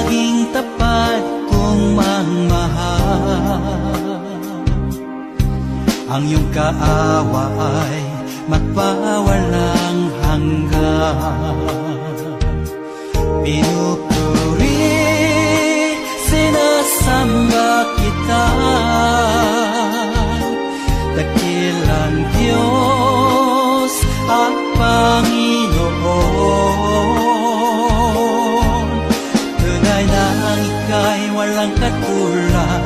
laging tapat kong magmahal. Ang iyong kaawa ay magpawalang hanggan. Pinupuri, sinasamba kita, dakilang Diyos at Panginoon. Tunay na ika'y walang katulad,